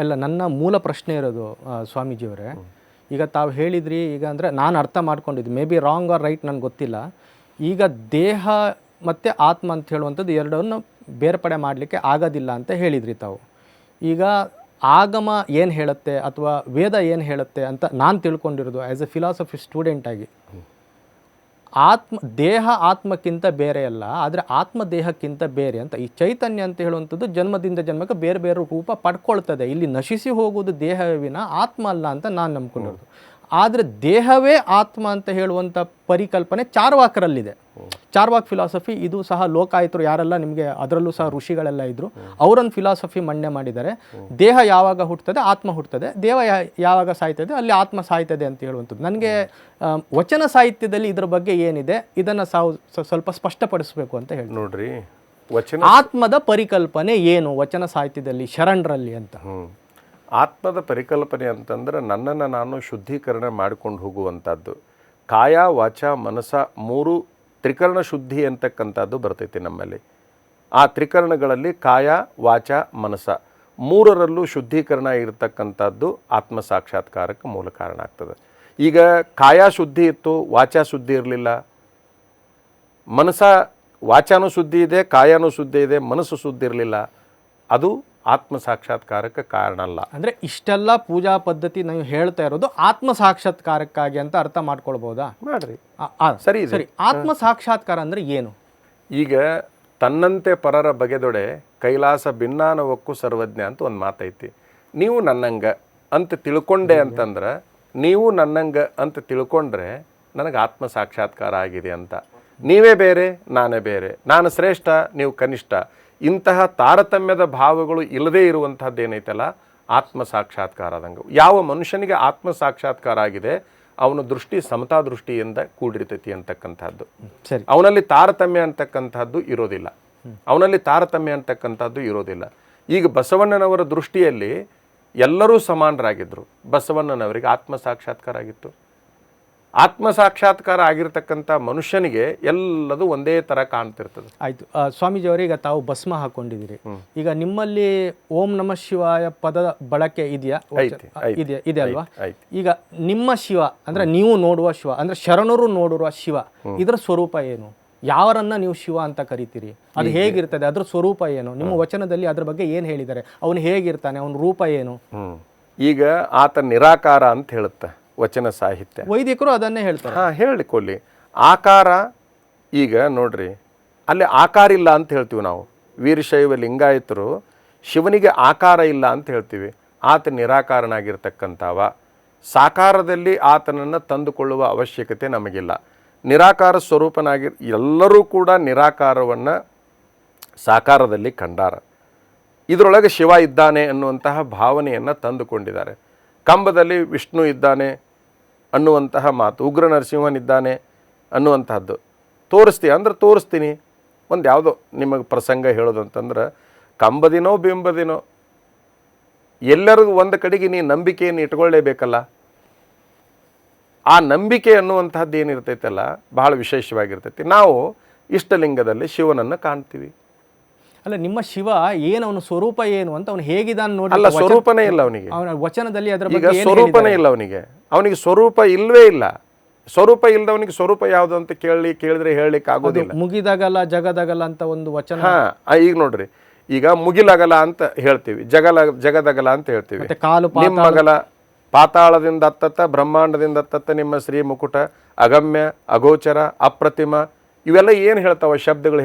ಅಲ್ಲ, ನನ್ನ ಮೂಲ ಪ್ರಶ್ನೆ ಇರೋದು ಸ್ವಾಮೀಜಿಯವರೇ, ಈಗ ತಾವು ಹೇಳಿದ್ರಿ, ಈಗ ಅಂದರೆ ನಾನು ಅರ್ಥ ಮಾಡ್ಕೊಂಡಿದ್ದು, maybe wrong or right ನನಗೆ ಗೊತ್ತಿಲ್ಲ. ಈಗ ದೇಹ ಮತ್ತು ಆತ್ಮ ಅಂತ ಹೇಳುವಂಥದ್ದು ಎರಡನ್ನು ಬೇರ್ಪಡೆ ಮಾಡಲಿಕ್ಕೆ ಆಗೋದಿಲ್ಲ ಅಂತ ಹೇಳಿದ್ರಿ ತಾವು. ಈಗ ಆಗಮ ಏನು ಹೇಳುತ್ತೆ ಅಥವಾ ವೇದ ಏನು ಹೇಳುತ್ತೆ ಅಂತ ನಾನು ತಿಳ್ಕೊಂಡಿರೋದು ಆ್ಯಸ್ ಎ ಫಿಲಾಸಫಿ ಸ್ಟೂಡೆಂಟಾಗಿ, ದೇಹ ಆತ್ಮಕ್ಕಿಂತ ಬೇರೆ ಅಲ್ಲ, ಆದರೆ ಆತ್ಮ ದೇಹಕ್ಕಿಂತ ಬೇರೆ ಅಂತ. ಈ ಚೈತನ್ಯ ಅಂತ ಹೇಳುವಂಥದ್ದು ಜನ್ಮದಿಂದ ಜನ್ಮಕ್ಕೆ ಬೇರೆ ಬೇರೆ ರೂಪ ಪಡ್ಕೊಳ್ತದೆ. ಇಲ್ಲಿ ನಶಿಸಿ ಹೋಗುವುದು ದೇಹವಿನ ಆತ್ಮ ಅಲ್ಲ ಅಂತ ನಾನು ನಂಬ್ಕೊಂಡಿರೋದು. ಆದರೆ ದೇಹವೇ ಆತ್ಮ ಅಂತ ಹೇಳುವಂಥ ಪರಿಕಲ್ಪನೆ ಚಾರ್ವಾಕರಲ್ಲಿದೆ. ಚಾರ್ವಾಕ್ ಫಿಲಾಸಫಿ, ಇದು ಸಹ ಲೋಕಾಯುತರು ಯಾರೆಲ್ಲ ನಿಮಗೆ ಅದರಲ್ಲೂ ಸಹ ಋಷಿಗಳೆಲ್ಲ ಇದ್ದರು, ಅವರೊಂದು ಫಿಲಾಸಫಿ ಮಂಡನೆ ಮಾಡಿದ್ದಾರೆ. ದೇಹ ಯಾವಾಗ ಹುಟ್ಟುತ್ತದೆ ಆತ್ಮ ಹುಟ್ಟುತ್ತದೆ, ದೇಹ ಯಾವಾಗ ಸಾಯ್ತದೆ ಅಲ್ಲಿ ಆತ್ಮ ಸಾಯ್ತದೆ ಅಂತ ಹೇಳುವಂಥದ್ದು. ನನಗೆ ವಚನ ಸಾಹಿತ್ಯದಲ್ಲಿ ಇದರ ಬಗ್ಗೆ ಏನಿದೆ ಇದನ್ನು ಸ್ವಲ್ಪ ಸ್ಪಷ್ಟಪಡಿಸಬೇಕು ಅಂತ ಹೇಳಿ. ನೋಡ್ರಿ, ವಚನ ಆತ್ಮದ ಪರಿಕಲ್ಪನೆ ಏನು ವಚನ ಸಾಹಿತ್ಯದಲ್ಲಿ ಶರಣರಲ್ಲಿ ಅಂತ. ಆತ್ಮದ ಪರಿಕಲ್ಪನೆ ಅಂತಂದ್ರೆ ನನ್ನನ್ನು ನಾನು ಶುದ್ಧೀಕರಣ ಮಾಡಿಕೊಂಡು ಹೋಗುವಂಥದ್ದು. ಕಾಯ ವಾಚ ಮನಸ ಮೂರು ತ್ರಿಕರಣ ಶುದ್ಧಿ ಅಂತಕ್ಕಂಥದ್ದು ಬರ್ತೈತಿ ನಮ್ಮಲ್ಲಿ. ಆ ತ್ರಿಕರಣಗಳಲ್ಲಿ ಕಾಯ ವಾಚ ಮನಸ ಮೂರರಲ್ಲೂ ಶುದ್ಧೀಕರಣ ಇರತಕ್ಕಂಥದ್ದು ಆತ್ಮ ಸಾಕ್ಷಾತ್ಕಾರಕ್ಕೆ ಮೂಲ ಕಾರಣ ಆಗ್ತದೆ. ಈಗ ಕಾಯ ಶುದ್ಧಿ ಇತ್ತು, ವಾಚಾ ಶುದ್ಧಿ ಇರಲಿಲ್ಲ, ವಾಚಾನೂ ಶುದ್ಧಿ ಇದೆ, ಕಾಯನೂ ಶುದ್ಧಿ ಇದೆ, ಮನಸ್ಸು ಶುದ್ಧಿ ಇರಲಿಲ್ಲ, ಅದು ಆತ್ಮ ಸಾಕ್ಷಾತ್ಕಾರಕ್ಕೆ ಕಾರಣ ಅಲ್ಲ. ಅಂದರೆ ಇಷ್ಟೆಲ್ಲ ಪೂಜಾ ಪದ್ಧತಿ ನೀವು ಹೇಳ್ತಾ ಇರೋದು ಆತ್ಮ ಸಾಕ್ಷಾತ್ಕಾರಕ್ಕಾಗಿ ಅಂತ ಅರ್ಥ ಮಾಡ್ಕೊಳ್ಬೋದಾ? ಮಾಡ್ರಿ, ಸರಿ ಸರಿ. ಆತ್ಮ ಸಾಕ್ಷಾತ್ಕಾರ ಅಂದರೆ ಏನು? ಈಗ ತನ್ನಂತೆ ಪರರ ಬಗೆದೊಡೆ ಕೈಲಾಸ ಭಿನ್ನಾನವಕ್ಕೂ ಸರ್ವಜ್ಞ ಅಂತ ಒಂದು ಮಾತೈತಿ. ನೀವು ನನ್ನಂಗ ಅಂತ ತಿಳ್ಕೊಂಡೆ ಅಂತಂದ್ರೆ, ನೀವು ನನ್ನಂಗ ಅಂತ ತಿಳ್ಕೊಂಡ್ರೆ ನನಗೆ ಆತ್ಮ ಸಾಕ್ಷಾತ್ಕಾರ ಆಗಿದೆ ಅಂತ. ನೀವೇ ಬೇರೆ ನಾನೇ ಬೇರೆ, ನಾನು ಶ್ರೇಷ್ಠ ನೀವು ಕನಿಷ್ಠ, ಇಂತಹ ತಾರತಮ್ಯದ ಭಾವಗಳು ಇಲ್ಲದೇ ಇರುವಂಥದ್ದು ಏನೈತಲ್ಲ ಆತ್ಮ ಸಾಕ್ಷಾತ್ಕಾರ ಆದಂಗೆ. ಯಾವ ಮನುಷ್ಯನಿಗೆ ಆತ್ಮ ಸಾಕ್ಷಾತ್ಕಾರ ಆಗಿದೆ ಅವನ ದೃಷ್ಟಿ ಸಮತಾ ದೃಷ್ಟಿಯಿಂದ ಕೂಡಿರ್ತೈತಿ ಅಂತಕ್ಕಂಥದ್ದು. ಸರಿ, ಅವನಲ್ಲಿ ತಾರತಮ್ಯ ಅಂತಕ್ಕಂಥದ್ದು ಇರೋದಿಲ್ಲ, ಅವನಲ್ಲಿ ತಾರತಮ್ಯ ಅಂತಕ್ಕಂಥದ್ದು ಇರೋದಿಲ್ಲ. ಈಗ ಬಸವಣ್ಣನವರ ದೃಷ್ಟಿಯಲ್ಲಿ ಎಲ್ಲರೂ ಸಮಾನರಾಗಿದ್ದರು. ಬಸವಣ್ಣನವರಿಗೆ ಆತ್ಮ ಸಾಕ್ಷಾತ್ಕಾರ ಆಗಿತ್ತು. ಆತ್ಮ ಸಾಕ್ಷಾತ್ಕಾರ ಆಗಿರ್ತಕ್ಕಂಥ ಮನುಷ್ಯನಿಗೆ ಎಲ್ಲದು ಒಂದೇ ಥರ ಕಾಣ್ತಿರ್ತದೆ. ಆಯಿತು ಸ್ವಾಮೀಜಿಯವರೇ, ಈಗ ತಾವು ಭಸ್ಮ ಹಾಕೊಂಡಿದ್ದೀರಿ. ಈಗ ನಿಮ್ಮಲ್ಲಿ ಓಂ ನಮಃ ಶಿವಾಯ ಪದದ ಬಳಕೆ ಇದೆಯಾ? ಇದೆ ಅಲ್ವಾ? ಈಗ ನಿಮ್ಮ ಶಿವ ಅಂದರೆ ನೀವು ನೋಡುವ ಶಿವ ಅಂದರೆ ಶರಣರು ನೋಡುವ ಶಿವ, ಇದರ ಸ್ವರೂಪ ಏನು? ಯಾವರನ್ನ ನೀವು ಶಿವ ಅಂತ ಕರಿತೀರಿ? ಅದು ಹೇಗಿರ್ತದೆ? ಅದ್ರ ಸ್ವರೂಪ ಏನು? ನಿಮ್ಮ ವಚನದಲ್ಲಿ ಅದ್ರ ಬಗ್ಗೆ ಏನು ಹೇಳಿದ್ದಾರೆ? ಅವನು ಹೇಗಿರ್ತಾನೆ? ಅವನ ರೂಪ ಏನು? ಈಗ ಆತ ನಿರಾಕಾರ ಅಂತ ಹೇಳುತ್ತೆ ವಚನ ಸಾಹಿತ್ಯ. ವೈದಿಕರು ಅದನ್ನೇ ಹೇಳ್ತಾರೆ. ಹೇಳಿಕೊಲ್ಲಿ ಆಕಾರ. ಈಗ ನೋಡ್ರಿ, ಅಲ್ಲಿ ಆಕಾರ ಇಲ್ಲ ಅಂತ ಹೇಳ್ತೀವಿ ನಾವು. ವೀರಶೈವ ಲಿಂಗಾಯತರು ಶಿವನಿಗೆ ಆಕಾರ ಇಲ್ಲ ಅಂತ ಹೇಳ್ತೀವಿ. ಆತ ನಿರಾಕಾರನಾಗಿರ್ತಕ್ಕಂಥವ. ಸಾಕಾರದಲ್ಲಿ ಆತನನ್ನು ತಂದುಕೊಳ್ಳುವ ಅವಶ್ಯಕತೆ ನಮಗಿಲ್ಲ. ನಿರಾಕಾರ ಸ್ವರೂಪನಾಗಿ ಎಲ್ಲರೂ ಕೂಡ ನಿರಾಕಾರವನ್ನು ಸಾಕಾರದಲ್ಲಿ ಕಂಡಾರ. ಇದರೊಳಗೆ ಶಿವ ಇದ್ದಾನೆ ಅನ್ನುವಂತಹ ಭಾವನೆಯನ್ನು ತಂದುಕೊಂಡಿದ್ದಾರೆ. ಕಂಬದಲ್ಲಿ ವಿಷ್ಣು ಇದ್ದಾನೆ ಅನ್ನುವಂತಹ ಮಾತು, ಉಗ್ರ ನರಸಿಂಹನಿದ್ದಾನೆ ಅನ್ನುವಂತಹದ್ದು ತೋರಿಸ್ತೀವಿ ಅಂದ್ರೆ ತೋರಿಸ್ತೀನಿ. ಒಂದು ಯಾವುದೋ ನಿಮಗೆ ಪ್ರಸಂಗ ಹೇಳೋದಂತಂದ್ರೆ, ಕಂಬದಿನೋ ಬಿಂಬದಿನೋ ಎಲ್ಲರಿಗೂ ಒಂದು ಕಡೆಗೆ ನೀ ನಂಬಿಕೆಯನ್ನು ಇಟ್ಕೊಳ್ಳೇಬೇಕಲ್ಲ. ಆ ನಂಬಿಕೆ ಅನ್ನುವಂಥದ್ದು ಏನಿರ್ತೈತಲ್ಲ ಬಹಳ ವಿಶೇಷವಾಗಿರ್ತೈತಿ. ನಾವು ಇಷ್ಟಲಿಂಗದಲ್ಲಿ ಶಿವನನ್ನು ಕಾಣ್ತೀವಿ. ಅಲ್ಲ, ನಿಮ್ಮ ಶಿವ ಏನು, ಅವನ ಸ್ವರೂಪ ಏನು ಅಂತ, ಅವನು ಹೇಗಿದ್ದಾನೆ ನೋಡಿ. ಅಲ್ಲ, ಸ್ವರೂಪನೇ ಇಲ್ಲ ಅವನಿಗೆ. ಅವನ ವಚನದಲ್ಲಿ ಅದರ ಬಗ್ಗೆ ಸ್ವರೂಪನೇ ಇಲ್ಲ ಅವನಿಗೆ ಸ್ವರೂಪ ಇಲ್ವೇ ಇಲ್ಲ. ಸ್ವರೂಪ ಇಲ್ಲದವನಿಗೆ ಸ್ವರೂಪ ಯಾವುದು ಅಂತ ಕೇಳಿದ್ರೆ ಹೇಳಲಿಕ್ಕೆ ಆಗೋದಿಲ್ಲ. ಮುಗಿದಾಗಲ್ಲ ಜಗದಗಲ್ಲ ಅಂತ ಒಂದು ವಚನ. ಈಗ ನೋಡ್ರಿ, ಈಗ ಮುಗಿಲಗಲ ಅಂತ ಹೇಳ್ತೀವಿ, ಜಗದಗಲ ಅಂತ ಹೇಳ್ತೀವಿ. ನಿಮ್ಮಗಲ ಪಾತಾಳದಿಂದ ಅತ್ತತ್ತ, ಬ್ರಹ್ಮಾಂಡದಿಂದ ಅತ್ತತ್ತ ನಿಮ್ಮ ಶ್ರೀ ಮುಕುಟ, ಅಗಮ್ಯ, ಅಗೋಚರ, ಅಪ್ರತಿಮ, ಇವೆಲ್ಲ ಏನು ಹೇಳ್ತಾವ ಶಬ್ದಗಳು ಹೇಳಿ